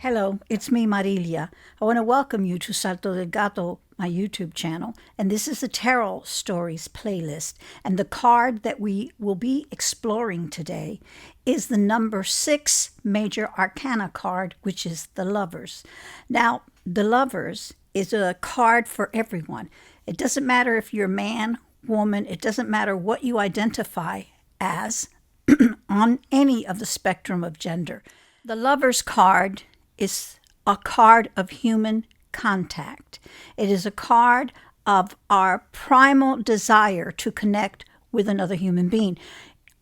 Hello, it's me, Marilia. I want to welcome you to Salto del Gato, my YouTube channel, and this is the Tarot Stories playlist. And the card that we will be exploring today is the number 6 Major Arcana card, which is the Lovers. Now, the Lovers is a card for everyone. It doesn't matter if you're man, woman, it doesn't matter what you identify as on any of the spectrum of gender. The Lovers card is a card of human contact. It is a card of our primal desire to connect with another human being.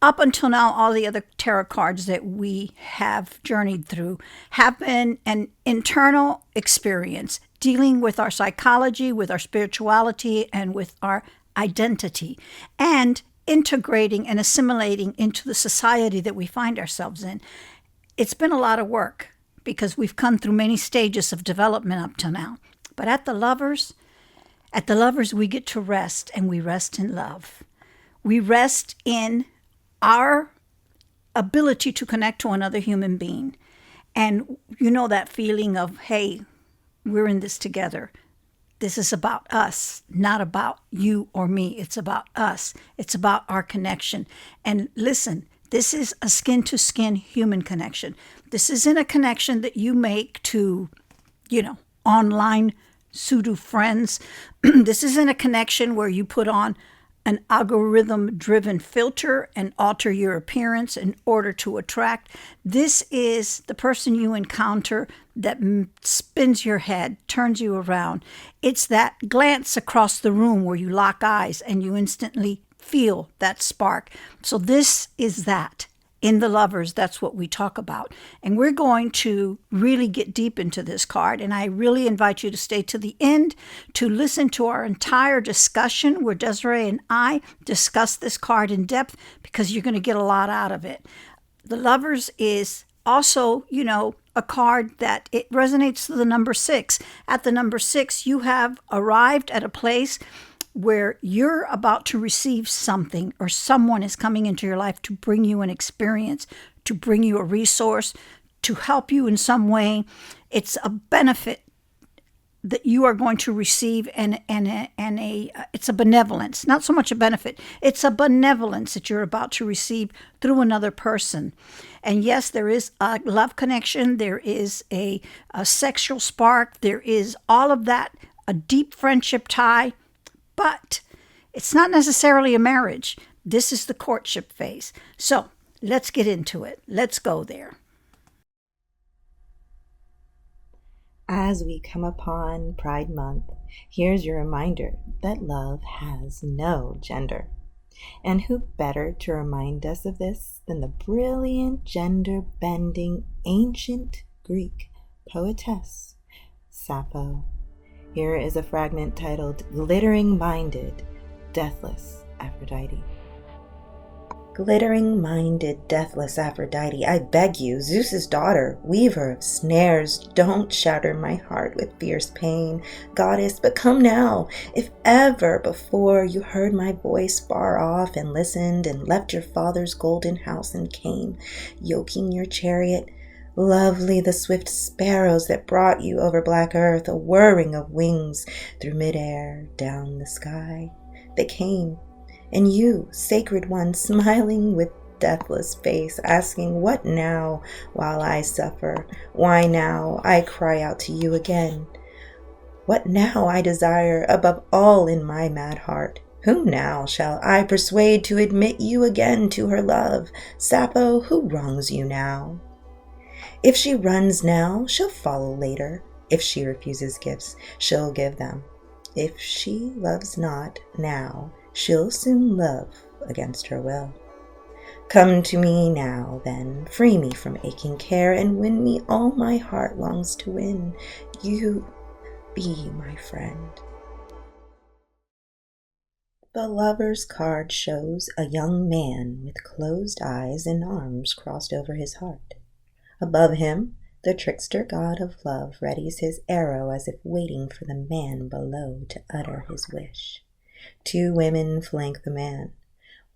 Up until now, all the other tarot cards that we have journeyed through have been an internal experience dealing with our psychology, with our spirituality, and with our identity, and integrating and assimilating into the society that we find ourselves in. It's been a lot of work because we've come through many stages of development up till now. But at the Lovers, we get to rest, and we rest in love. We rest in our ability to connect to another human being. And you know that feeling of, hey, we're in this together. This is about us, not about you or me. It's about us. It's about our connection. And listen, this is a skin-to-skin human connection. This isn't a connection that you make to, online pseudo friends. This isn't a connection where you put on an algorithm-driven filter and alter your appearance in order to attract. This is the person you encounter that spins your head, turns you around. It's that glance across the room where you lock eyes and you instantly feel that spark. So this is that. In the Lovers, that's what we talk about. And we're going to really get deep into this card. And I really invite you to stay to the end to listen to our entire discussion where Desiree and I discuss this card in depth, because you're going to get a lot out of it. The Lovers is also, a card that it resonates to the number 6. At the number 6, you have arrived at a place where you're about to receive something, or someone is coming into your life to bring you an experience, to bring you a resource, to help you in some way. It's a benefit that you are going to receive, and it's a benevolence, not so much a benefit. It's a benevolence that you're about to receive through another person. And yes, there is a love connection. There is a sexual spark. There is all of that, a deep friendship tie. But it's not necessarily a marriage. This is the courtship phase. So let's get into it. Let's go there. As we come upon Pride Month, here's your reminder that love has no gender. And who better to remind us of this than the brilliant, gender-bending, ancient Greek poetess, Sappho. Here is a fragment titled Glittering-Minded, Deathless Aphrodite. Glittering-minded, deathless Aphrodite, I beg you, Zeus's daughter, weaver of snares, don't shatter my heart with fierce pain. Goddess, but come now, if ever before you heard my voice far off and listened and left your father's golden house and came, yoking your chariot. Lovely the swift sparrows that brought you over black earth, a whirring of wings through midair, down the sky. They came, and you, sacred one, smiling with deathless face, asking, what now, while I suffer? Why now, I cry out to you again? What now I desire above all in my mad heart? Whom now shall I persuade to admit you again to her love? Sappho, who wrongs you now? If she runs now, she'll follow later. If she refuses gifts, she'll give them. If she loves not now, she'll soon love against her will. Come to me now, then, free me from aching care, and win me all my heart longs to win. You be my friend. The Lover's card shows a young man with closed eyes and arms crossed over his heart. Above him, the trickster god of love readies his arrow as if waiting for the man below to utter his wish. 2 women flank the man.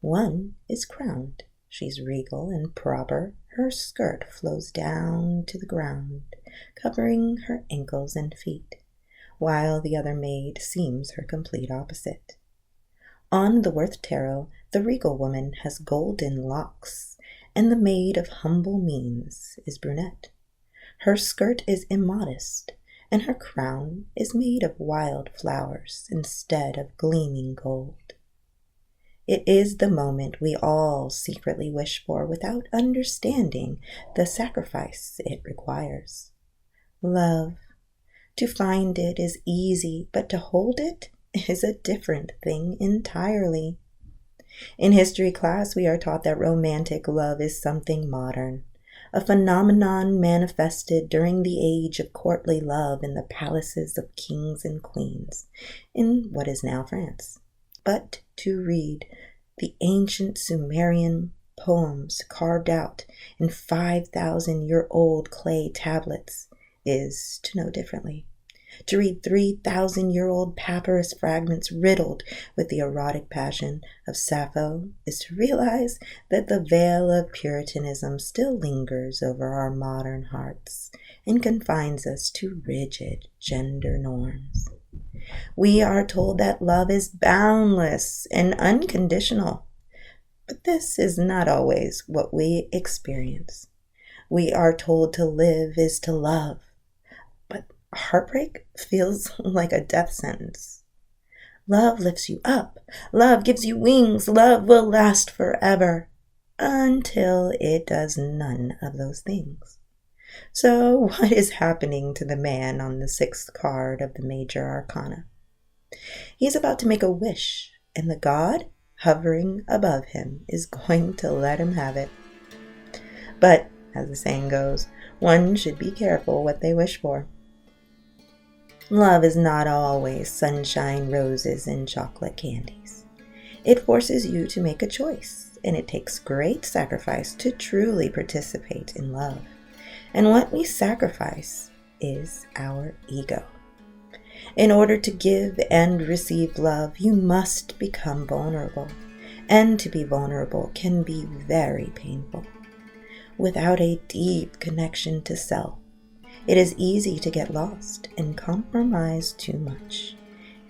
One is crowned. She's regal and proper, Her skirt flows down to the ground, covering her ankles and feet, while the other maid seems her complete opposite. On the Worth Tarot, the regal woman has golden locks, and the maid of humble means is brunette. Her skirt is immodest, and her crown is made of wild flowers instead of gleaming gold. It is the moment we all secretly wish for without understanding the sacrifice it requires. Love. To find it is easy, but to hold it is a different thing entirely. In history class, we are taught that romantic love is something modern, a phenomenon manifested during the age of courtly love in the palaces of kings and queens in what is now France. But to read the ancient Sumerian poems carved out in 5,000-year-old clay tablets is to know differently. To read 3,000-year-old papyrus fragments riddled with the erotic passion of Sappho is to realize that the veil of Puritanism still lingers over our modern hearts and confines us to rigid gender norms. We are told that love is boundless and unconditional, but this is not always what we experience. We are told to live is to love, but heartbreak feels like a death sentence. Love lifts you up. Love gives you wings. Love will last forever until it does none of those things. So what is happening to the man on the 6th card of the Major Arcana? He's about to make a wish, and the god hovering above him is going to let him have it. But, as the saying goes, one should be careful what they wish for. Love is not always sunshine, roses, and chocolate candies. It forces you to make a choice, and it takes great sacrifice to truly participate in love. And what we sacrifice is our ego. In order to give and receive love, you must become vulnerable, and to be vulnerable can be very painful. Without a deep connection to self, it is easy to get lost and compromise too much.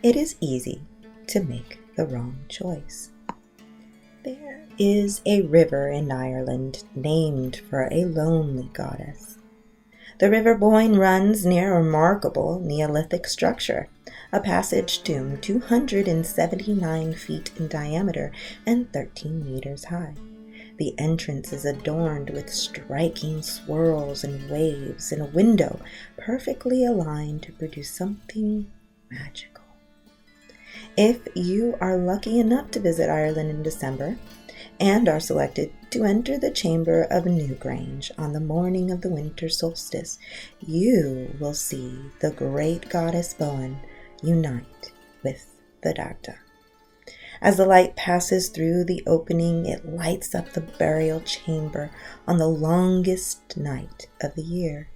It is easy to make the wrong choice. There is a river in Ireland named for a lonely goddess. The River Boyne runs near a remarkable Neolithic structure, a passage tomb 279 feet in diameter and 13 meters high. The entrance is adorned with striking swirls and waves and a window perfectly aligned to produce something magical. If you are lucky enough to visit Ireland in December and are selected to enter the chamber of Newgrange on the morning of the winter solstice, you will see the great goddess Bowen unite with the Dagda. As the light passes through the opening, it lights up the burial chamber on the longest night of the year.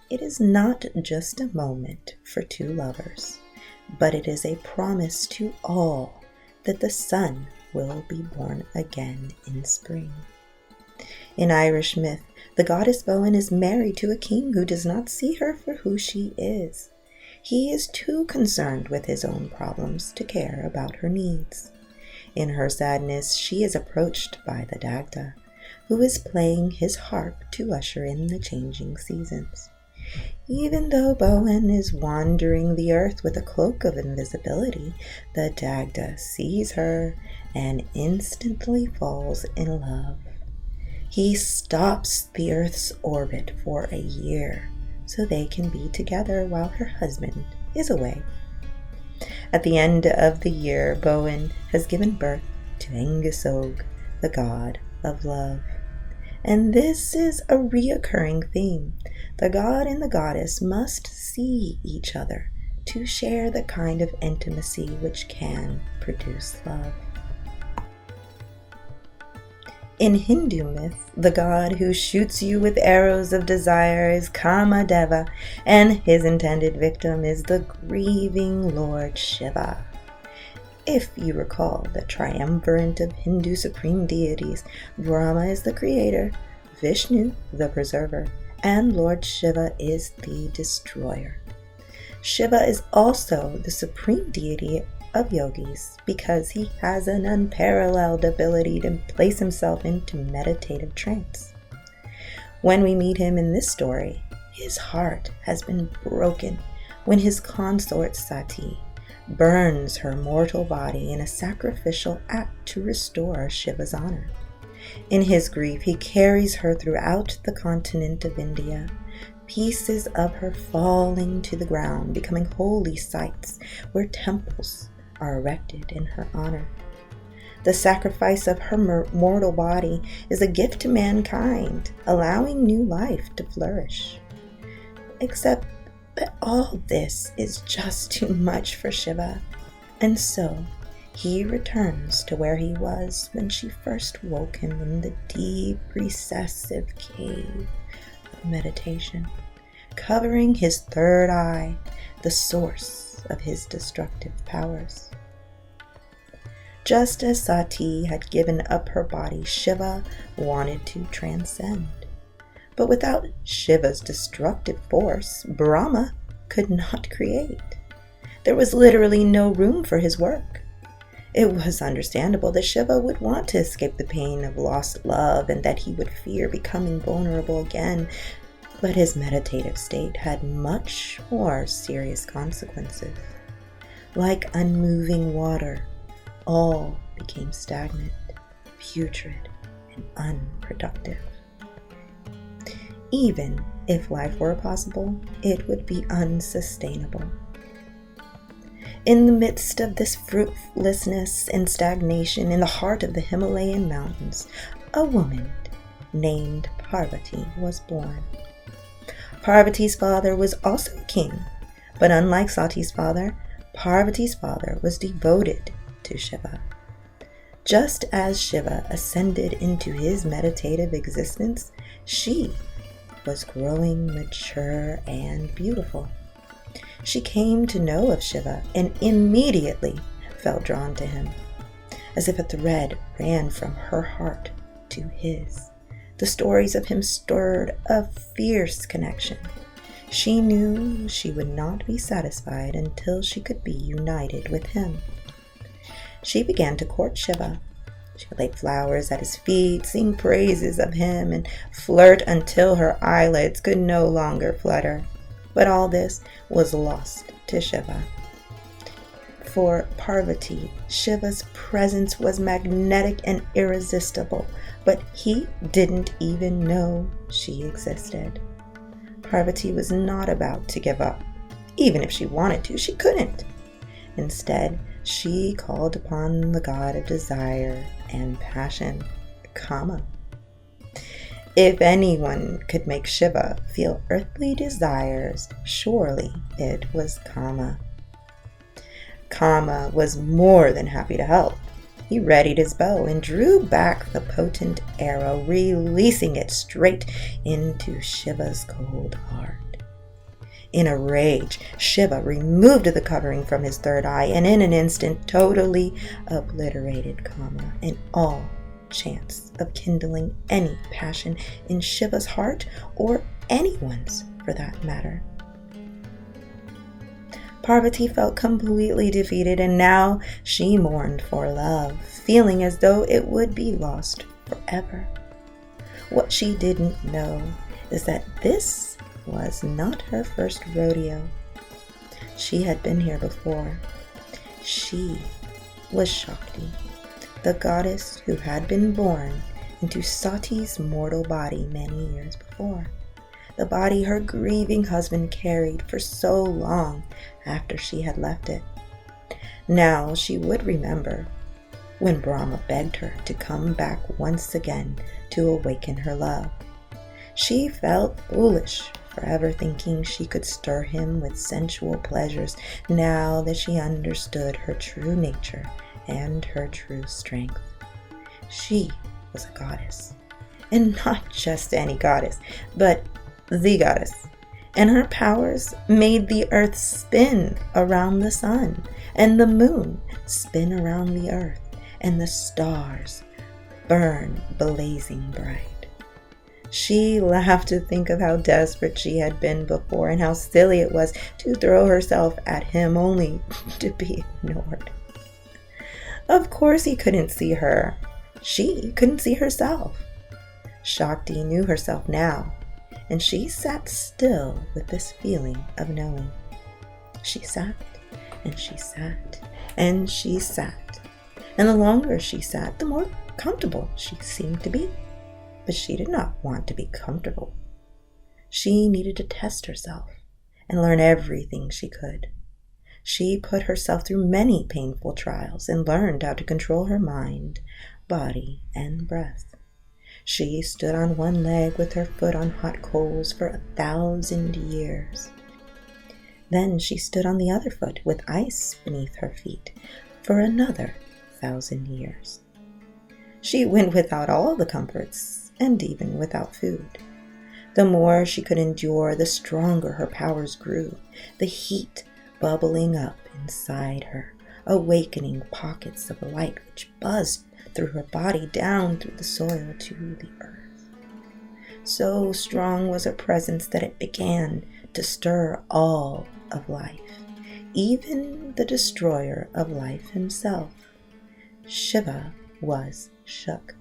It is not just a moment for two lovers, but it is a promise to all that the sun will be born again in spring. In Irish myth, the goddess Bowen is married to a king who does not see her for who she is. He is too concerned with his own problems to care about her needs. In her sadness, she is approached by the Dagda, who is playing his harp to usher in the changing seasons. Even though Bowen is wandering the earth with a cloak of invisibility, the Dagda sees her and instantly falls in love. He stops the earth's orbit for a year so they can be together while her husband is away. At the end of the year, Bowen has given birth to Engusog, the god of love. And this is a reoccurring theme. The god and the goddess must see each other to share the kind of intimacy which can produce love. In Hindu myth, the god who shoots you with arrows of desire is Kamadeva, and his intended victim is the grieving Lord Shiva. If you recall the triumvirate of Hindu supreme deities, Brahma is the creator, Vishnu, the preserver, and Lord Shiva is the destroyer. Shiva is also the supreme deity of yogis because he has an unparalleled ability to place himself into meditative trance. When we meet him in this story, his heart has been broken when his consort Sati burns her mortal body in a sacrificial act to restore Shiva's honor. In his grief, he carries her throughout the continent of India, pieces of her falling to the ground, becoming holy sites where temples are erected in her honor. The sacrifice of her mortal body is a gift to mankind, allowing new life to flourish. Except that all this is just too much for Shiva, and so he returns to where he was when she first woke him in the deep recessive cave of meditation, covering his third eye, the source of his destructive powers. Just as Sati had given up her body, Shiva wanted to transcend. But without Shiva's destructive force, Brahma could not create. There was literally no room for his work. It was understandable that Shiva would want to escape the pain of lost love and that he would fear becoming vulnerable again, but his meditative state had much more serious consequences. Like unmoving water, all became stagnant, putrid, and unproductive. Even if life were possible, it would be unsustainable. In the midst of this fruitlessness and stagnation, in the heart of the Himalayan mountains, a woman named Parvati was born. Parvati's father was also a king, but unlike Sati's father, Parvati's father was devoted to Shiva. Just as Shiva ascended into his meditative existence, she was growing mature and beautiful. She came to know of Shiva and immediately felt drawn to him, as if a thread ran from her heart to his. The stories of him stirred a fierce connection. She knew she would not be satisfied until she could be united with him. She began to court Shiva. She would lay flowers at his feet, sing praises of him, and flirt until her eyelids could no longer flutter. But all this was lost to Shiva. For Parvati, Shiva's presence was magnetic and irresistible, but he didn't even know she existed. Parvati was not about to give up. Even if she wanted to, she couldn't. Instead, she called upon the god of desire and passion, Kama. If anyone could make Shiva feel earthly desires, surely it was Kama. Kama was more than happy to help. He readied his bow and drew back the potent arrow, releasing it straight into Shiva's cold heart. In a rage, Shiva removed the covering from his third eye and in an instant totally obliterated Kama and all chance of kindling any passion in Shiva's heart or anyone's for that matter. Parvati felt completely defeated, and now she mourned for love, feeling as though it would be lost forever. What she didn't know is that this was not her first rodeo. She had been here before. She was Shakti, the goddess who had been born into Sati's mortal body many years before, the body her grieving husband carried for so long after she had left it. Now she would remember when Brahma begged her to come back once again to awaken her love. She felt foolish for ever thinking she could stir him with sensual pleasures now that she understood her true nature and her true strength. She was a goddess, and not just any goddess, but the goddess, and her powers made the earth spin around the sun, and the moon spin around the earth, and the stars burn blazing bright. She laughed to think of how desperate she had been before and how silly it was to throw herself at him only to be ignored. Of course he couldn't see her. She couldn't see herself. Shakti knew herself now, and she sat still with this feeling of knowing. She sat, and she sat, and she sat. And the longer she sat, the more comfortable she seemed to be. But she did not want to be comfortable. She needed to test herself and learn everything she could. She put herself through many painful trials and learned how to control her mind, body, and breath. She stood on one leg with her foot on hot coals for 1,000 years. Then she stood on the other foot with ice beneath her feet for another 1,000 years. She went without all the comforts and even without food. The more she could endure, the stronger her powers grew, the heat bubbling up inside her, awakening pockets of light which buzzed through her body down through the soil to the earth. So strong was her presence that it began to stir all of life, even the destroyer of life himself. Shiva was shook.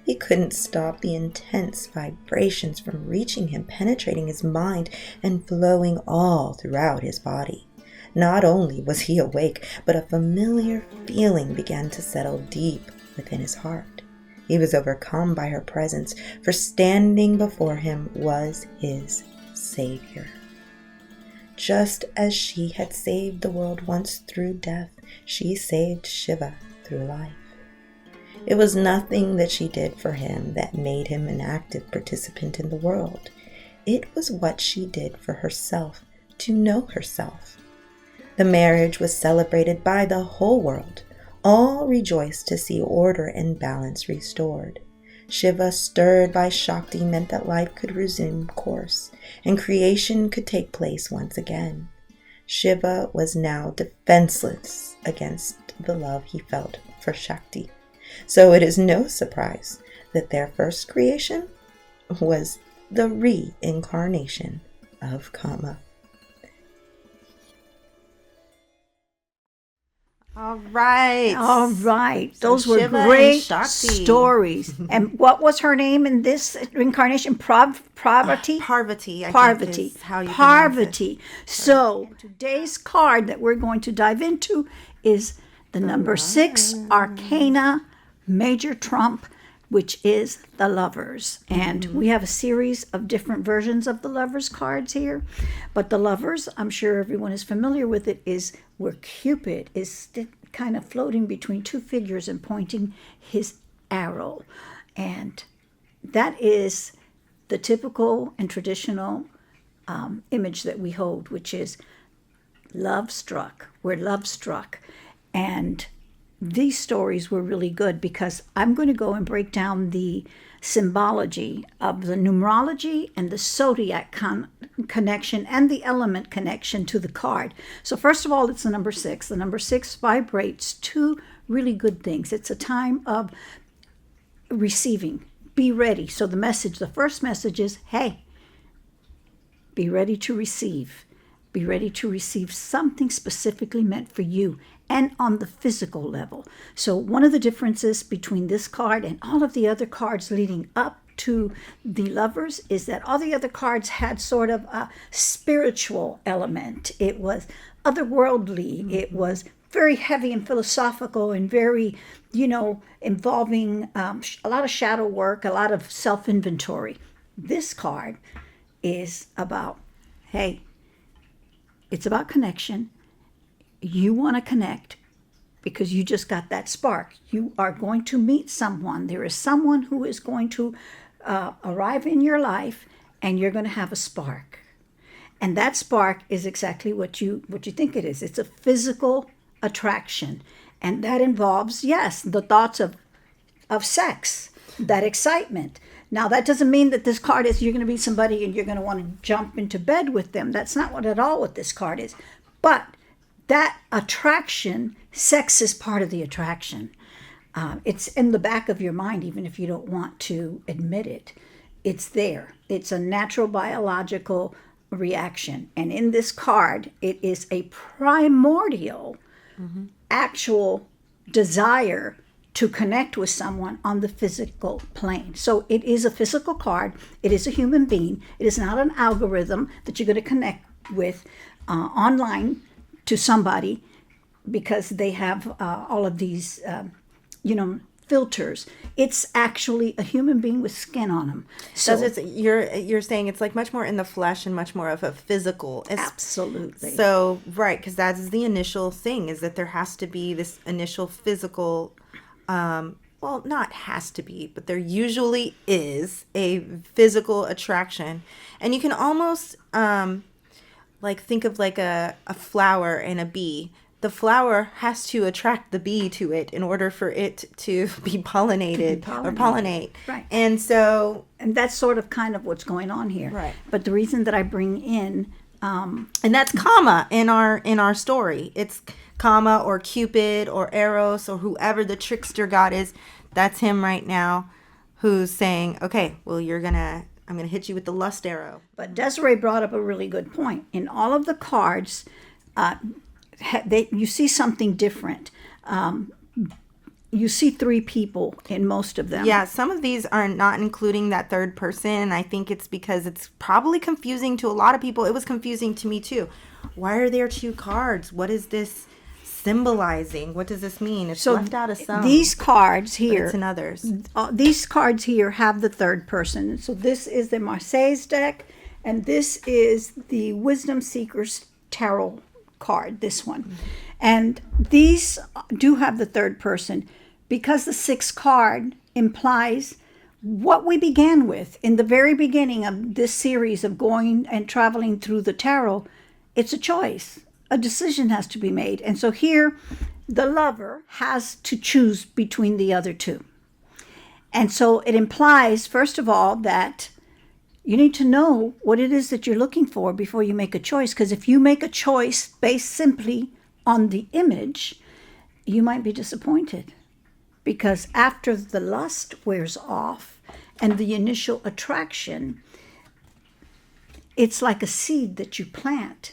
He couldn't stop the intense vibrations from reaching him, penetrating his mind, and flowing all throughout his body. Not only was he awake, but a familiar feeling began to settle deep within his heart. He was overcome by her presence, for standing before him was his Savior. Just as she had saved the world once through death, she saved Shiva through life. It was nothing that she did for him that made him an active participant in the world. It was what she did for herself to know herself. The marriage was celebrated by the whole world. All rejoiced to see order and balance restored. Shiva, stirred by Shakti, meant that life could resume course and creation could take place once again. Shiva was now defenseless against the love he felt for Shakti. So it is no surprise that their first creation was the reincarnation of Kama. All right. So those were Shiva great and Shakti. stories. And what was her name in this incarnation? Parvati? Parvati. I Parvati. think is how you pronounce Parvati. So today's card that we're going to dive into is the number 6 Arcana Major Trump, which is the Lovers. And we have a series of different versions of the Lovers cards here. But the Lovers, I'm sure everyone is familiar with it, is where Cupid is kind of floating between two figures and pointing his arrow. And that is the typical and traditional image that we hold, which is love struck. We're love struck. And these stories were really good because I'm going to go and break down the symbology of the numerology and the zodiac connection and the element connection to the card. So first of all, it's the number 6. The number 6 vibrates two really good things. It's a time of receiving. Be ready. So the first message is, hey, be ready to receive. Be ready to receive something specifically meant for you and on the physical level. So one of the differences between this card and all of the other cards leading up to the Lovers is that all the other cards had sort of a spiritual element. It was otherworldly. It was very heavy and philosophical and very, involving a lot of shadow work, a lot of self-inventory. This card is about, hey, it's about connection. You want to connect because you just got that spark. You are going to meet someone. There is someone who is going to arrive in your life, and you're going to have a spark. And that spark is exactly what you think it is. It's a physical attraction, and that involves, yes, the thoughts of sex, that excitement. Now, that doesn't mean that this card is you're going to meet somebody and you're going to want to jump into bed with them. That's not what this card is. But that attraction, sex is part of the attraction. It's in the back of your mind, even if you don't want to admit it. it's there. It's a natural biological reaction. And in this card, it is a primordial, actual desire to connect with someone on the physical plane. So it is a physical card. It is a human being. It is not an algorithm that you're going to connect with online to somebody because they have all of these, filters. It's actually a human being with skin on them. So you're saying it's like much more in the flesh and much more of a physical. Absolutely. So, right, because that is the initial thing, is that there has to be this initial physical, well, not has to be, but there usually is a physical attraction. And you can almost like think of like a flower and a bee. The flower has to attract the bee to it in order for it to be pollinated or pollinate. Right. And so... And that's sort of kind of what's going on here. Right. But the reason that I bring in... and that's Kama in our story. It's Kama or Cupid or Eros or whoever the trickster god is. That's him right now who's saying, okay, well, I'm going to hit you with the lust arrow. But Desiree brought up a really good point. In all of the cards... you see something different. You see three people in most of them. Yeah, some of these are not including that third person, and I think it's because it's probably confusing to a lot of people. It was confusing to me too. Why are there two cards? What is this symbolizing? What does this mean? It's left out of some. These cards here, but it's in others. These cards here have the third person. So this is the Marseilles deck, and this is the Wisdom Seekers Tarot card, this one. And these do have the third person because the sixth card implies what we began with in the very beginning of this series of going and traveling through the tarot. It's a choice. A decision has to be made. And so here, the lover has to choose between the other two. And so it implies, first of all, that you need to know what it is that you're looking for before you make a choice. Because if you make a choice based simply on the image, you might be disappointed. Because after the lust wears off and the initial attraction, it's like a seed that you plant.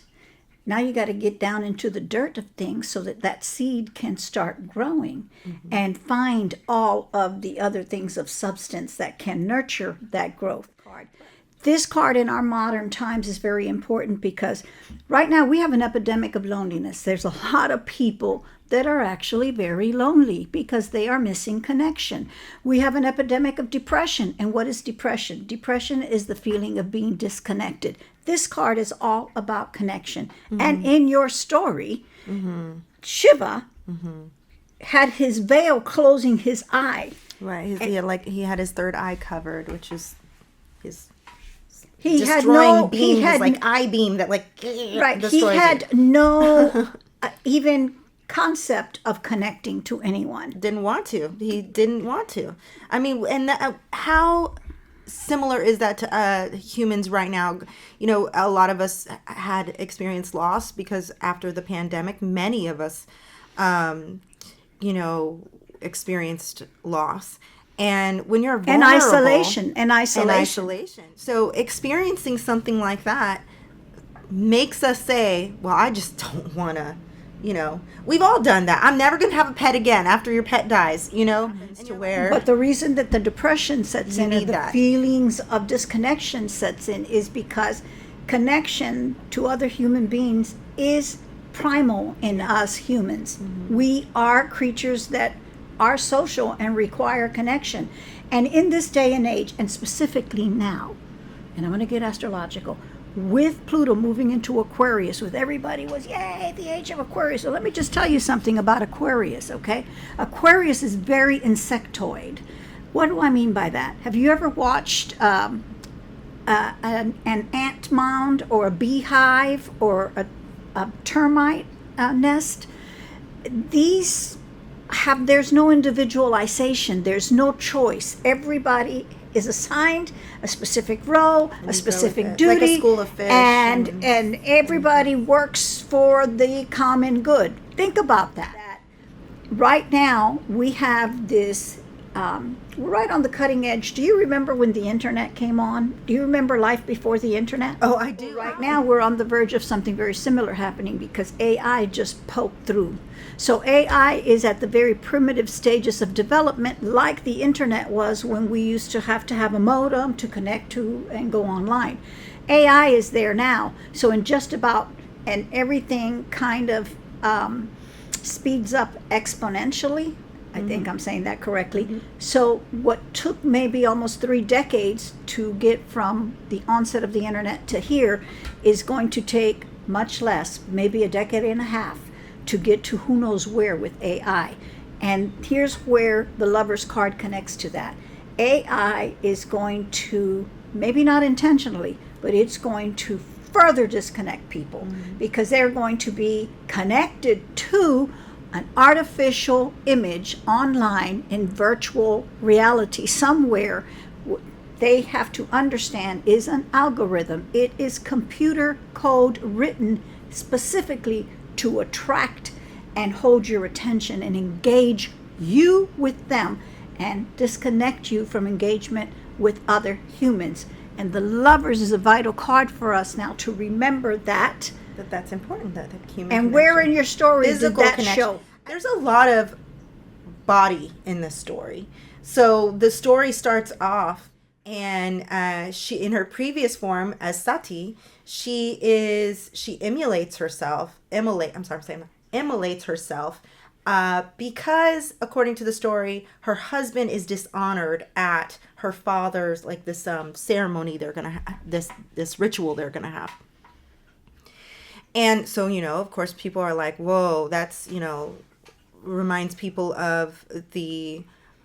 Now you got to get down into the dirt of things so that that seed can start growing and find all of the other things of substance that can nurture that growth. This card in our modern times is very important because right now we have an epidemic of loneliness. There's a lot of people that are actually very lonely because they are missing connection. We have an epidemic of depression. And what is depression? Depression is the feeling of being disconnected. This card is all about connection. And in your story, Shiva had his veil closing his eye. Right. He had his third eye covered, which is his... He had like eye beam that like right. He had no even concept of connecting to anyone. Didn't want to. He didn't want to. I mean, and how similar is that to humans right now? You know, a lot of us had experienced loss because after the pandemic, many of us, experienced loss. And when you're vulnerable... And isolation. So experiencing something like that makes us say, well, I just don't want to, We've all done that. I'm never going to have a pet again after your pet dies, But the reason that the depression sets in and the feelings of disconnection sets in is because connection to other human beings is primal in us humans. We are creatures that are social and require connection. And in this day and age, and specifically now, and I'm going to get astrological, with Pluto moving into Aquarius, with everybody was, yay, the age of Aquarius. So let me just tell you something about Aquarius, okay? Aquarius is very insectoid. What do I mean by that? Have you ever watched an ant mound or a beehive or a termite nest? There's no individualization. There's no choice. Everybody is assigned a specific role, a specific duty, like a school of fish, and everybody works for the common good. Think about that. Right now, we have this we're right on the cutting edge. Do you remember when the internet came on? Do you remember life before the internet? Oh, I do. Right now we're on the verge of something very similar happening because AI just poked through. So AI is at the very primitive stages of development, like the internet was when we used to have a modem to connect to and go online. AI is there now. So in just about, and everything kind of speeds up exponentially. I think I'm saying that correctly. So what took maybe almost 3 decades to get from the onset of the internet to here is going to take much less, maybe a decade and a half, to get to who knows where with AI. And here's where the Lover's card connects to that. AI is going to, maybe not intentionally, but it's going to further disconnect people because they're going to be connected to an artificial image online in virtual reality somewhere. They have to understand is an algorithm. It is computer code written specifically to attract and hold your attention and engage you with them and disconnect you from engagement with other humans. And the Lovers is a vital card for us now to remember that. That's important, that human And connection. where in your story Physical did that connection. show? There's a lot of body in this story. So the story starts off, and she, in her previous form as Sati, she emulates herself. Immolates herself because, according to the story, her husband is dishonored at her father's, like, this ceremony they're gonna this ritual they're gonna have. And so, of course, people are like, whoa, that's, reminds people of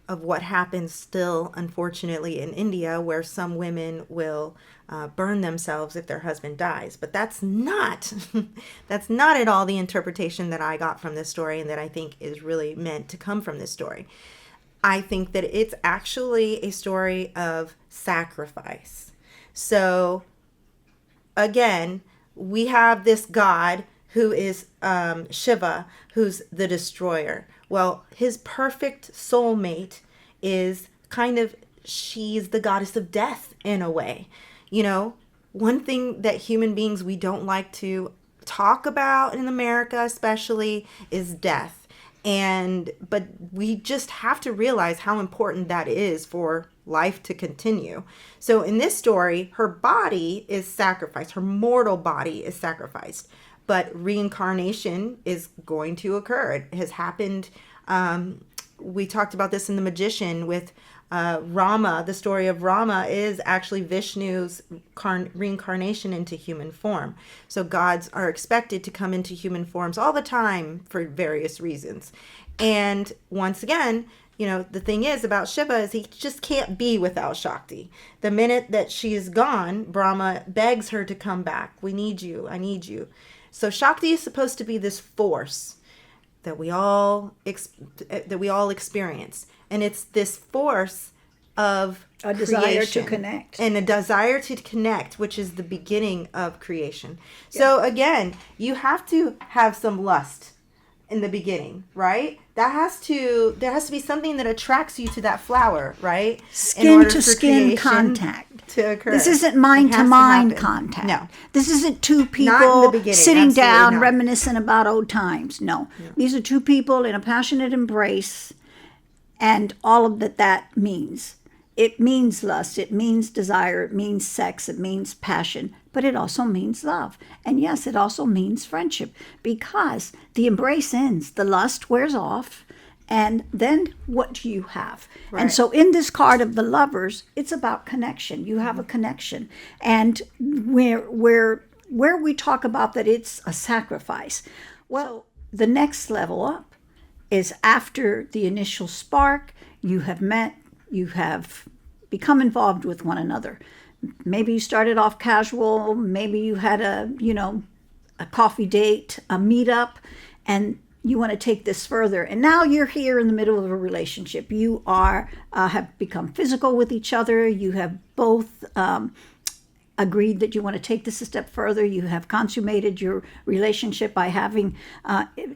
what happens still, unfortunately, in India, where some women will burn themselves if their husband dies. But that's not at all the interpretation that I got from this story, and that I think is really meant to come from this story. I think that it's actually a story of sacrifice. So, again, we have this god who is Shiva, who's the destroyer. Well, his perfect soulmate is she's the goddess of death in a way. One thing that human beings, we don't like to talk about in America especially, is death. But we just have to realize how important that is for life to continue. So in this story, her body is sacrificed. Her mortal body is sacrificed. But reincarnation is going to occur. It has happened. We talked about this in The Magician with Rama. The story of Rama is actually Vishnu's reincarnation into human form. So gods are expected to come into human forms all the time for various reasons. And once again, the thing is about Shiva is he just can't be without Shakti. The minute that she is gone, Brahma begs her to come back. We need you. I need you. So Shakti is supposed to be this force that we all experience. And it's this force of a desire creation, to connect. And a desire to connect, which is the beginning of creation. Yeah. So again, you have to have some lust in the beginning, right? There has to be something that attracts you to that flower, right? Skin to skin contact to occur. This isn't mind to mind contact. No. This isn't two people sitting down not. Reminiscing about old times. No. These are two people in a passionate embrace, and all of that means. It means lust, it means desire, it means sex, it means passion, but it also means love. And yes, it also means friendship, because the embrace ends, the lust wears off, and then what do you have? Right. And so in this card of the Lovers, it's about connection. You have a connection. And where we talk about that it's a sacrifice, well, the next level up is after the initial spark, you have met, you have become involved with one another. Maybe you started off casual, maybe you had a coffee date, a meetup, and you want to take this further. And now you're here in the middle of a relationship. You have become physical with each other. You have both agreed that you want to take this a step further. You have consummated your relationship by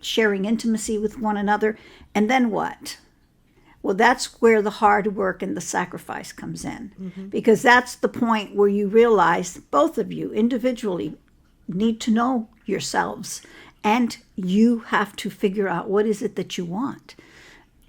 sharing intimacy with one another. And then what? Well, that's where the hard work and the sacrifice comes in, because that's the point where you realize both of you individually need to know yourselves, and you have to figure out what is it that you want.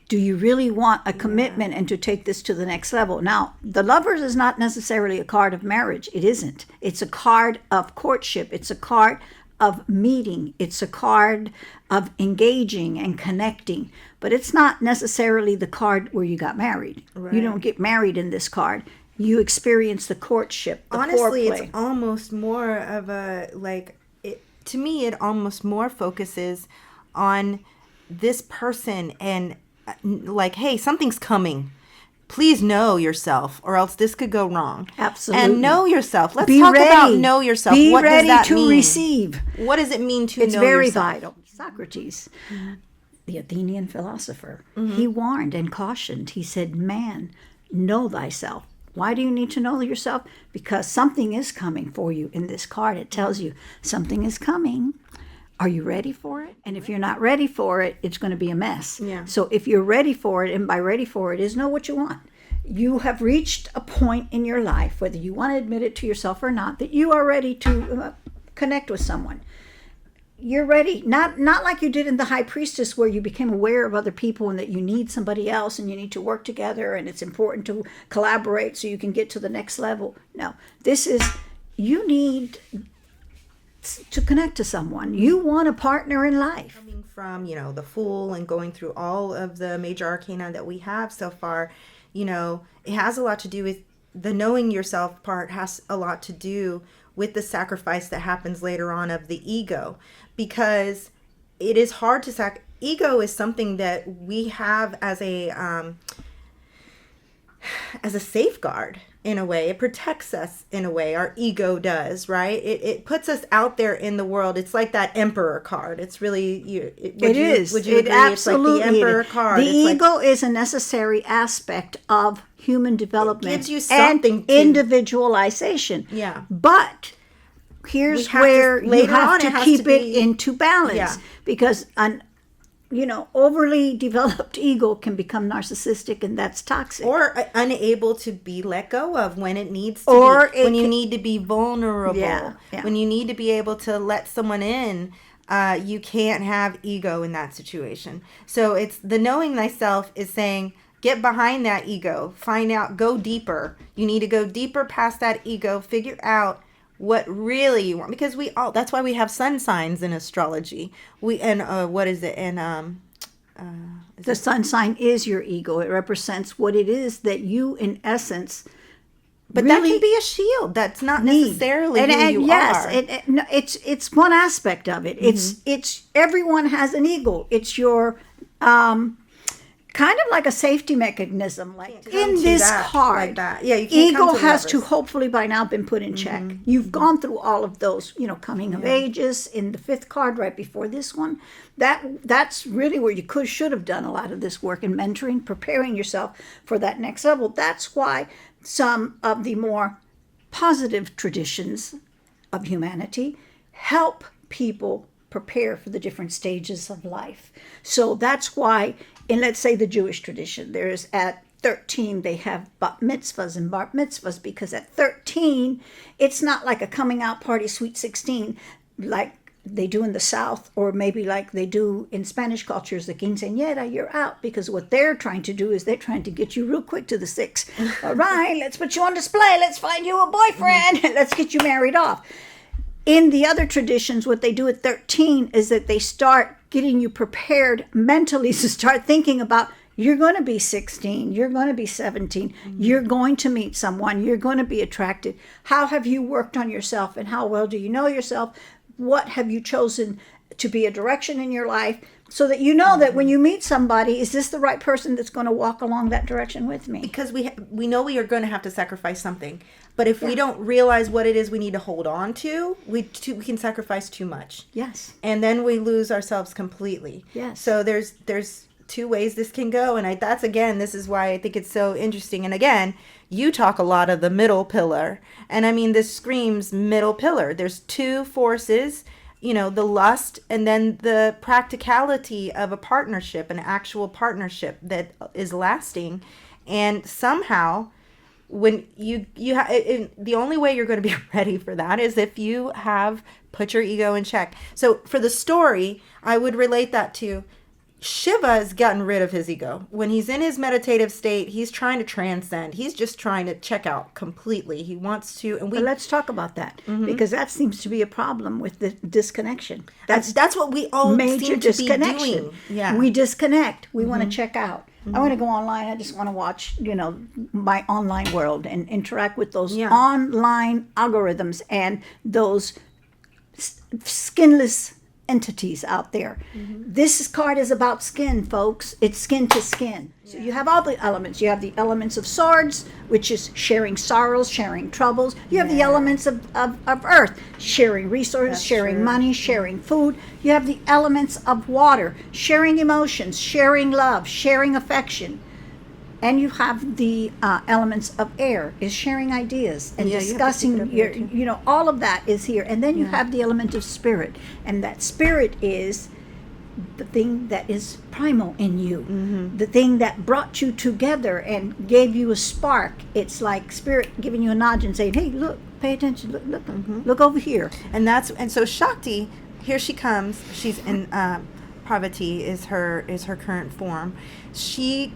Do you really want a commitment and to take this to the next level? Now, the Lovers is not necessarily a card of marriage. It isn't. It's a card of courtship. It's a card of meeting. It's a card of engaging and connecting. But it's not necessarily the card where you got married. Right. You don't get married in this card. You experience the courtship, the Honestly, foreplay. It's almost more of a, to me, it almost more focuses on this person and hey, something's coming. Please know yourself, or else this could go wrong. Absolutely. And know yourself. Let's Be talk ready. about know yourself. Be what ready does that to mean? receive. What does it mean to It's know very yourself? vital. Socrates, the Athenian philosopher, he warned and cautioned. He said, man, know thyself. Why do you need to know yourself? Because something is coming for you. In this card, it tells you something is coming. Are you ready for it? And if you're not ready for it, it's going to be a mess. Yeah. So if you're ready for it, and by ready for it is know what you want. You have reached a point in your life, whether you want to admit it to yourself or not, that you are ready to connect with someone. You're ready, not like you did in the High Priestess, where you became aware of other people and that you need somebody else and you need to work together and it's important to collaborate so you can get to the next level. No, this is, you need to connect to someone. You want a partner in life. Coming from, the Fool and going through all of the major arcana that we have so far, it has a lot to do with the knowing yourself part, has a lot to do with the sacrifice that happens later on of the ego, because it is hard to ego is something that we have as a safeguard. In a way, it protects us. In a way, our ego does, right? It puts us out there in the world. It's like that Emperor card. It's really Would you agree? Absolutely. It's like the Emperor card. The ego is a necessary aspect of human development. It gives you something and individualization. Yeah. But here's where you have to keep it into balance. Yeah. Because overly developed ego can become narcissistic, and that's toxic. Or unable to be let go of when it needs to be. When you need to be vulnerable. Yeah. When you need to be able to let someone in, you can't have ego in that situation. So it's the knowing thyself is saying, get behind that ego. Find out, go deeper. You need to go deeper past that ego. Figure out what really you want, because that's why we have sun signs in astrology. The sun sign is your ego. It represents what it is that you, in essence, but really that can be a shield. That's not necessarily who you yes, are. It's one aspect of it. It's everyone has an ego. It's your kind of like a safety mechanism, like in this card. Like that. Yeah, you can't ego come to has lovers. to hopefully by now been put in check. You've gone through all of those, coming of ages in the 5th card right before this one. That's really where you should have done a lot of this work in mentoring, preparing yourself for that next level. That's why some of the more positive traditions of humanity help people prepare for the different stages of life. So that's why in, let's say, the Jewish tradition, there's at 13, they have bat mitzvahs and bar mitzvahs, because at 13, it's not like a coming out party, sweet 16, like they do in the South, or maybe like they do in Spanish cultures, the quinceañera, you're out, because what they're trying to do is they're trying to get you real quick to the 6. All right, let's put you on display. Let's find you a boyfriend. Let's get you married off. In the other traditions, what they do at 13 is that they start getting you prepared mentally to start thinking about, you're going to be 16, you're going to be 17, you're going to meet someone, you're going to be attracted. How have you worked on yourself, and how well do you know yourself? What have you chosen to be a direction in your life, so that you know that when you meet somebody, is this the right person that's going to walk along that direction with me? Because we know we are going to have to sacrifice something. But if we don't realize what it is we need to hold on to, we can sacrifice too much. Yes. And then we lose ourselves completely. Yes. So there's 2 ways this can go. And this is why I think it's so interesting. And again, you talk a lot of the middle pillar. And I mean, this screams middle pillar. There's 2 forces. the lust, and then the practicality of a partnership, an actual partnership that is lasting. And somehow, when the only way you're going to be ready for that is if you have put your ego in check. So for the story, I would relate that to Shiva has gotten rid of his ego. When he's in his meditative state, he's trying to transcend. He's just trying to check out completely. He wants to, and let's talk about that, because that seems to be a problem with the disconnection. That's what we all major seem to disconnection. be doing. Yeah, we disconnect. We want to check out. I want to go online. I just want to watch, my online world and interact with those online algorithms and those skinless entities out there. This card is about skin, folks. It's skin to skin. So you have all the elements. You have the elements of swords, which is sharing sorrows, sharing troubles. You have the elements of earth, sharing resources, sharing money, sharing food. You have the elements of water, sharing emotions, sharing love, sharing affection. And you have the elements of air, is sharing ideas and discussing all of that is here. And then you have the element of spirit. And that spirit is the thing that is primal in you, the thing that brought you together and gave you a spark. It's like spirit giving you a nod and saying, hey, look, pay attention, look over here. And so Shakti, here she comes. She's in Parvati is her current form. She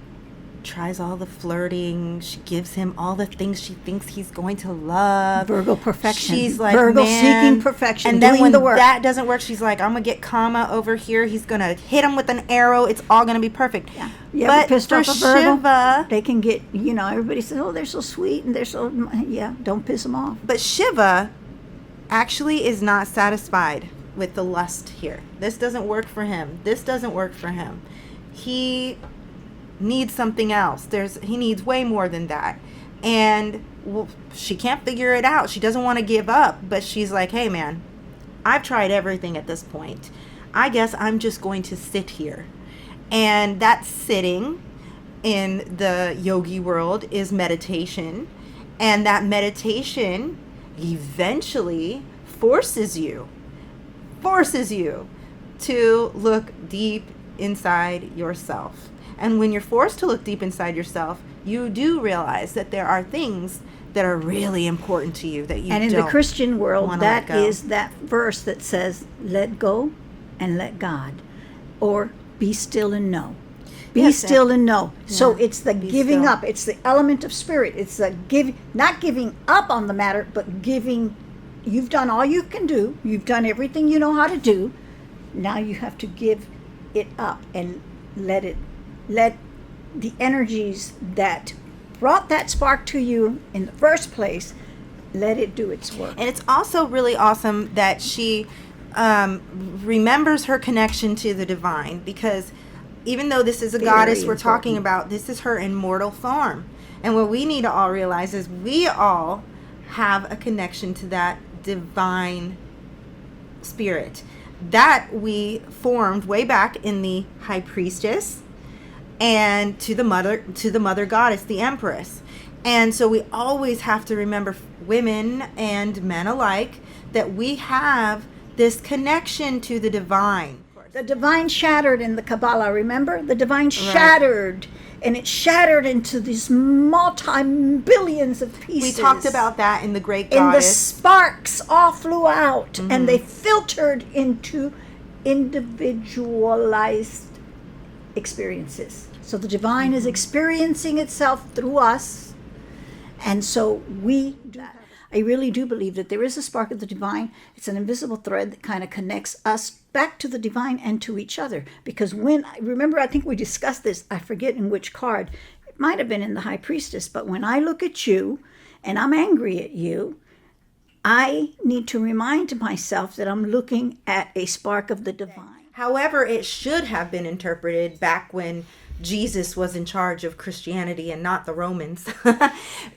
tries all the flirting. She gives him all the things she thinks he's going to love. Virgo perfection. She's like, Virgo seeking perfection. And then doing when the work. that doesn't work, she's like, I'm gonna get Kama over here. He's gonna hit him with an arrow. It's all gonna be perfect. Yeah. You ever But pissed for off a Virgo? Shiva, They can get, everybody says, oh, they're so sweet and they're so, don't piss them off. but Shiva actually is not satisfied with the lust here. This doesn't work for him. This doesn't work for him. He needs something else. He needs way more than that. And she can't figure it out. She doesn't want to give up, but she's like, hey man, I've tried everything at this point. I guess I'm just going to sit here. And that sitting in the yogi world is meditation. And that meditation eventually forces you to look deep inside yourself. And when you're forced to look deep inside yourself, you do realize that there are things that are really important to you that you don't. And in the Christian world, that go. is that verse that says, let go and let God. Or be still and know. Be still and know. Yeah. So it's the giving up. It's the element of spirit. It's the not giving up on the matter, but giving. You've done all you can do. You've done everything you know how to do. Now you have to give it up and let the energies that brought that spark to you in the first place, let it do its work. And it's also really awesome that she remembers her connection to the divine, because even though this is a goddess we're talking about, this is her immortal form. And what we need to all realize is we all have a connection to that divine spirit that we formed way back in the high priestess, and to the mother goddess, the empress. And so we always have to remember, women and men alike, that we have this connection to the divine. The divine shattered in the Kabbalah, remember? The divine shattered, and it shattered into these multi-billions of pieces. We talked about that in the Great And Goddess. the sparks all flew out, and they filtered into individualized experiences. So the divine is experiencing itself through us, and so we do. I really do believe that there is a spark of the divine. It's an invisible thread that kind of connects us back to the divine and to each other. Because remember, I think we discussed this, I forget in which card, it might have been in the High Priestess, but when I look at you and I'm angry at you, I need to remind myself that I'm looking at a spark of the divine. However, it should have been interpreted back when Jesus was in charge of Christianity and not the Romans.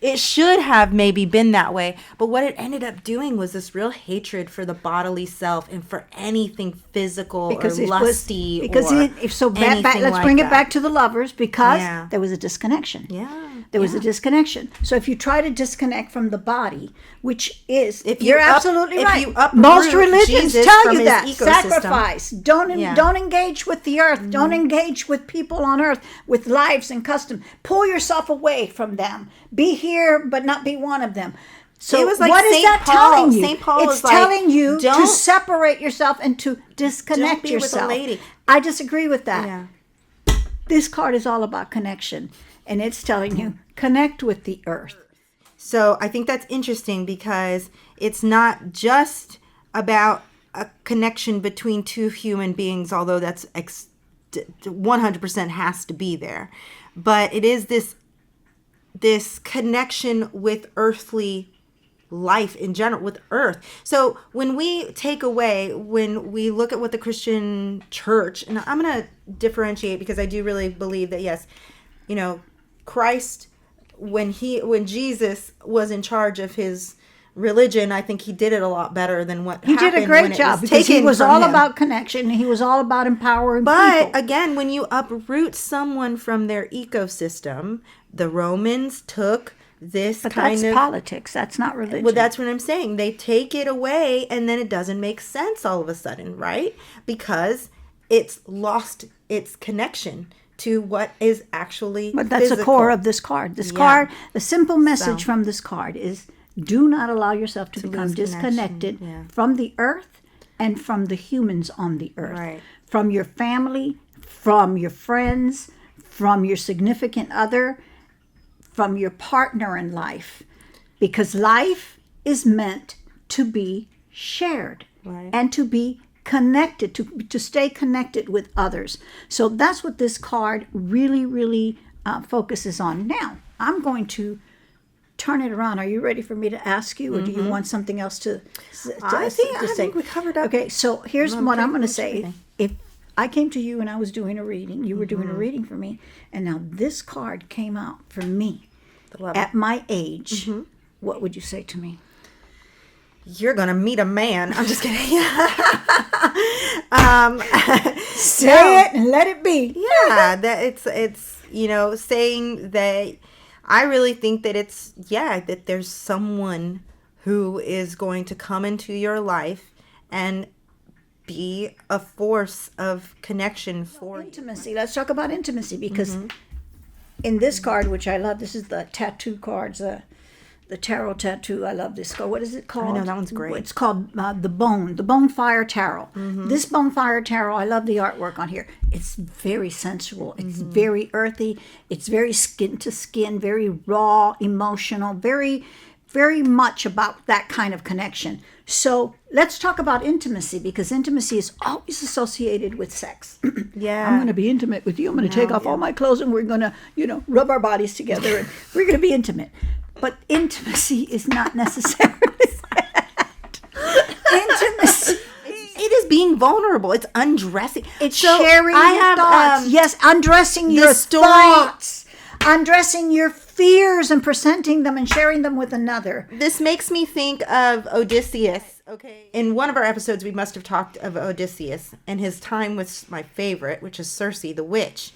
It should have maybe been that way. But what it ended up doing was this real hatred for the bodily self and for anything physical or lusty. Let's bring it back to the lovers, because there was a disconnection. Yeah. There was a disconnection. So if you try to disconnect from the body, which is, If you're you up- absolutely if right. you uproot Most religions Jesus tell from you his that. ecosystem. Sacrifice. Don't engage with the earth. Don't engage with people on earth, with lives and custom. Pull yourself away from them. Be here, but not be one of them. So It was like what is Saint that Paul. telling you? Saint Paul It's was like, telling you to don't- separate yourself and to disconnect Don't be with a yourself. lady. I disagree with that. Yeah. This card is all about connection, and it's telling you connect with the earth. So I think that's interesting because it's not just about a connection between two human beings, although that's 100% has to be there. But it is this connection with earthly life in general, with earth. So when we look at what the Christian church, and I'm going to differentiate because I do really believe that, yes, Christ, when Jesus was in charge of his religion, I think he did it a lot better than what He happened did a great when it job was because he taken was from all him. about connection. He was all about empowering But people. again, when you uproot someone from their ecosystem, the Romans took this But kind that's of politics. That's not religion. Well, that's what I'm saying. They take it away and then it doesn't make sense all of a sudden, right? Because it's lost its connection to what is actually But that's the physical. core of this card. This card, the simple message from this card is do not allow yourself to become lose disconnected connection, from the earth and from the humans on the earth. Right. From your family, from your friends, from your significant other, from your partner in life. Because life is meant to be shared Right. and to be connected, to stay connected with others. So that's what this card really, really focuses on. Now, I'm going to turn it around. Are you ready for me to ask you, or do you want something else to I say? think we covered up. Okay, so here's what I'm going to much say. everything. If I came to you and I was doing a reading, you were doing a reading for me, and now this card came out for me at my age, what would you say to me? You're going to meet a man. I'm just kidding. Say it and let it be. Yeah, that it's saying that I really think that that there's someone who is going to come into your life and be a force of connection for you. Intimacy. Let's talk about intimacy because in this card, which I love, this is the tattoo cards, the tarot tattoo. I love this card. What is it called? I know, that one's great. It's called the Bone Fire Tarot. This Bone Fire Tarot, I love the artwork on here. It's very sensual. It's very earthy. It's very skin to skin, very raw, emotional, very, very much about that kind of connection. So let's talk about intimacy because intimacy is always associated with sex. Yeah. I'm going to be intimate with you. I'm going to take off all my clothes and we're going to, rub our bodies together and we're going to be intimate. But intimacy is not necessarily that. Intimacy. It is being vulnerable. It's undressing. It's sharing your thoughts. Yes, undressing your thoughts. Undressing your fears and presenting them and sharing them with another. This makes me think of Odysseus. Okay. In one of our episodes, we must have talked of Odysseus and his time with my favorite, which is Circe, the witch.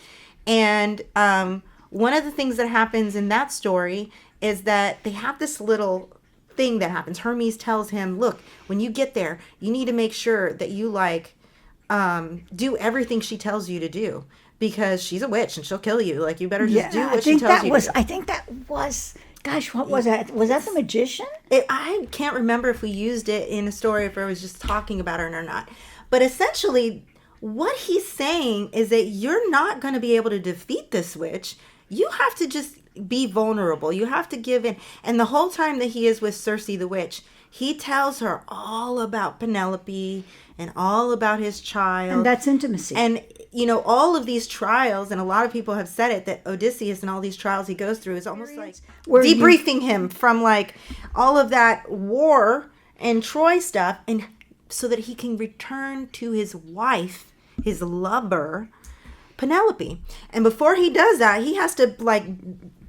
And one of the things that happens in that story is that they have this little thing that happens. Hermes tells him, look, when you get there, you need to make sure that you do everything she tells you to do. Because she's a witch and she'll kill you. Like, you better just do what she tells you to do. I think that was, gosh, what was that? Was that the magician? I can't remember if we used it in a story, if I was just talking about it or not. But essentially, what he's saying is that you're not going to be able to defeat this witch. You have to just be vulnerable. You have to give in. And the whole time that he is with Circe the witch, he tells her all about Penelope and all about his child. And that's intimacy. And, all of these trials, and a lot of people have said it, that Odysseus and all these trials he goes through is almost like debriefing him from all of that war and Troy stuff, and so that he can return to his wife, his lover, Penelope. And before he does that, he has to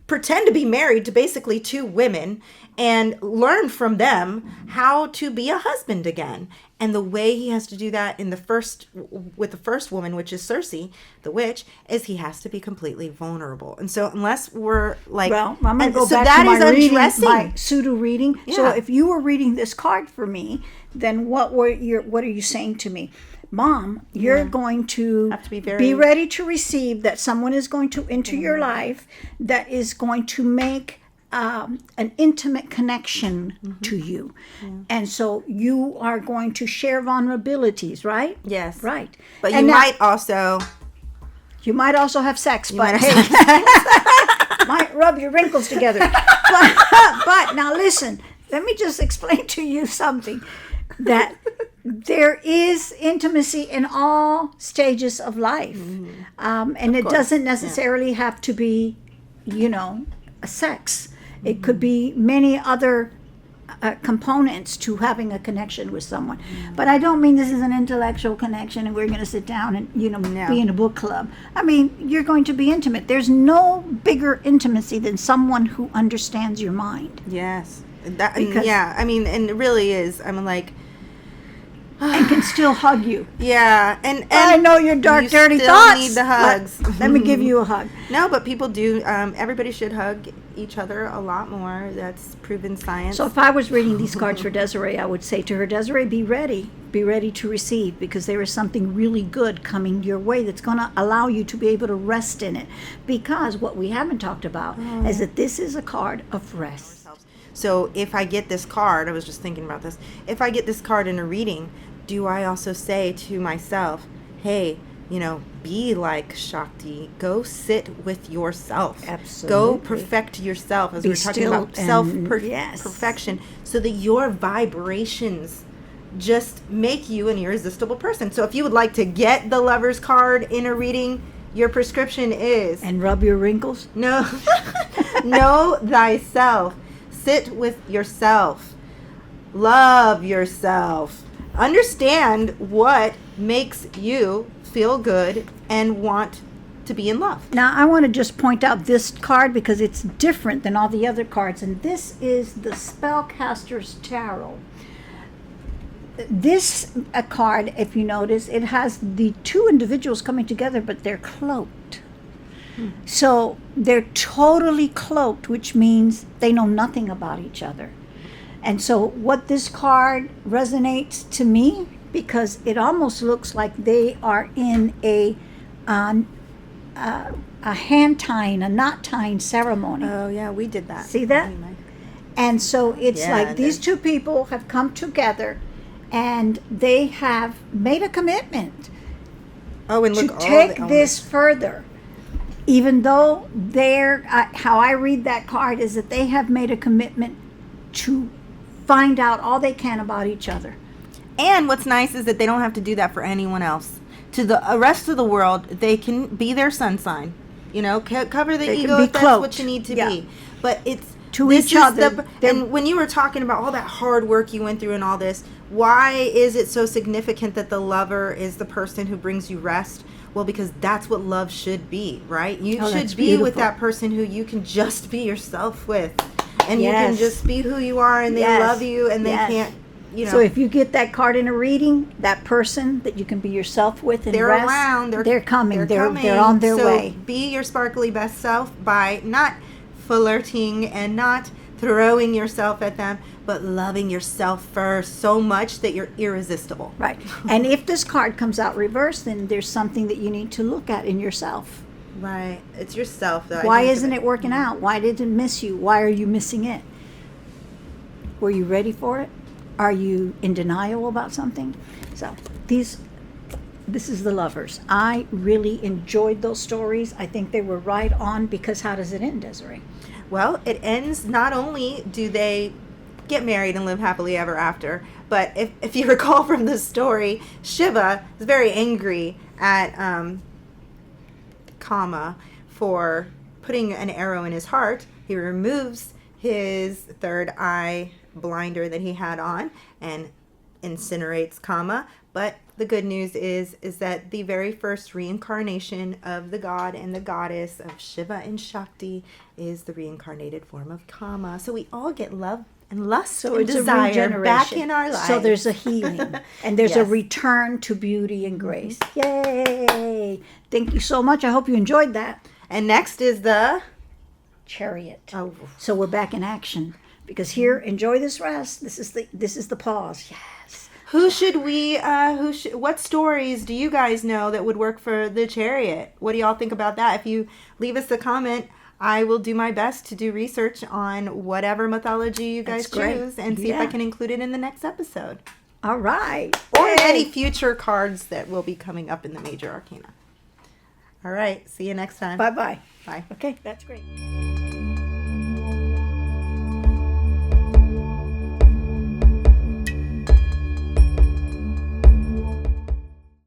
pretend to be married to basically two women and learn from them how to be a husband again. And the way he has to do that with the first woman, which is Cersei, the witch, is he has to be completely vulnerable. And so unless we're like, well, I'm going to go so back that to is my reading, undressing. my pseudo reading. So Yeah. if you were reading this card for me, then what are you saying to me? Mom, you're going to Have to be very- be ready to receive that someone is going to enter your life that is going to make an intimate connection to you. And so you are going to share vulnerabilities, right? Yes. Right. But And you now- might also You might also have sex, but might hey, might rub your wrinkles together. But now listen, let me just explain to you something, that there is intimacy in all stages of life. And it doesn't necessarily have to be, a sex. It could be many other components to having a connection with someone. But I don't mean this is an intellectual connection and we're going to sit down and be in a book club. I mean, you're going to be intimate. There's no bigger intimacy than someone who understands your mind yes. And Because- I mean, and it really is. I'm like, and can still hug you. yeah, and I know your dark, you dirty still thoughts. need the hugs. Let me give you a hug. No, but people do. Everybody should hug each other a lot more. That's proven science. So if I was reading these cards for Desiree, I would say to her, Desiree, be ready to receive, because there is something really good coming your way that's going to allow you to be able to rest in it. Because what we haven't talked about is that this is a card of rest. So if I get this card, I was just thinking about this. If I get this card in a reading, do I also say to myself, hey, be like Shakti. Go sit with yourself. Absolutely. Go perfect yourself, as Be we're talking still about and- yes. perfection, so that your vibrations just make you an irresistible person. So if you would like to get the Lover's card in a reading, your prescription is And rub your wrinkles. know thyself. Sit with yourself. Love yourself. Understand what makes you feel good and want to be in love. Now, I want to just point out this card because it's different than all the other cards, and this is the Spellcaster's Tarot. This card, if you notice, it has the two individuals coming together, but they're cloaked. So they're totally cloaked, which means they know nothing about each other. And so what this card resonates to me, because it almost looks like they are in a hand tying, a knot tying ceremony. Oh yeah, we did that. See that? And so it's Yeah, like these two people have come together and they have made a commitment Oh, and to look, all take the this further. Even though how I read that card is that they have made a commitment to find out all they can about each other. And what's nice is that they don't have to do that for anyone else. To the rest of the world, they can be their sun sign. Cover the They can ego be if that's what cloaked. you need to Yeah. be. But it's To this each is other, they're- and when you were talking about all that hard work you went through and all this, why is it so significant that the lover is the person who brings you rest? Well, because that's what love should be, right? You Oh, that's should be with beautiful. that person who you can just be yourself with. And you Yes. can just be who you are, and they Yes. love you, and they Yes. can't, So if you get that card in a reading, that person that you can be yourself with and they're rest, around. they're coming. They're coming. on their So way. be your sparkly best self by not flirting and not throwing yourself at them, but loving yourself first so much that you're irresistible. Right. And if this card comes out reversed, then there's something that you need to look at in yourself. Right. It's yourself. That Why isn't it working out? Why did it miss you? Why are you missing it? Were you ready for it? Are you in denial about something? So this is the Lovers. I really enjoyed those stories. I think they were right on, because how does it end, Desiree? Well, it ends, not only do they get married and live happily ever after, but if you recall from the story, Shiva is very angry at Kama for putting an arrow in his heart. He removes his third eye blinder that he had on and incinerates Kama, but the good news is that the very first reincarnation of the god and the goddess of Shiva and Shakti is the reincarnated form of Kama. So we all get love and lust So and it's a desire regeneration back in our lives. So there's a healing and there's a Yes. return to beauty and grace. Yay! Thank you so much. I hope you enjoyed that. And next is the Chariot. oh, So we're back in action because here, enjoy this rest. This is the pause. Yes. what stories do you guys know that would work for the chariot? What do y'all think about that? If you leave us a comment, I will do my best to do research on whatever mythology you guys That's great. choose and see if I Yeah. can include it in the next episode. All right. Or Yay. any future cards that will be coming up in the Major Arcana. All right. See you next time. Bye-bye. Bye. Okay, that's great.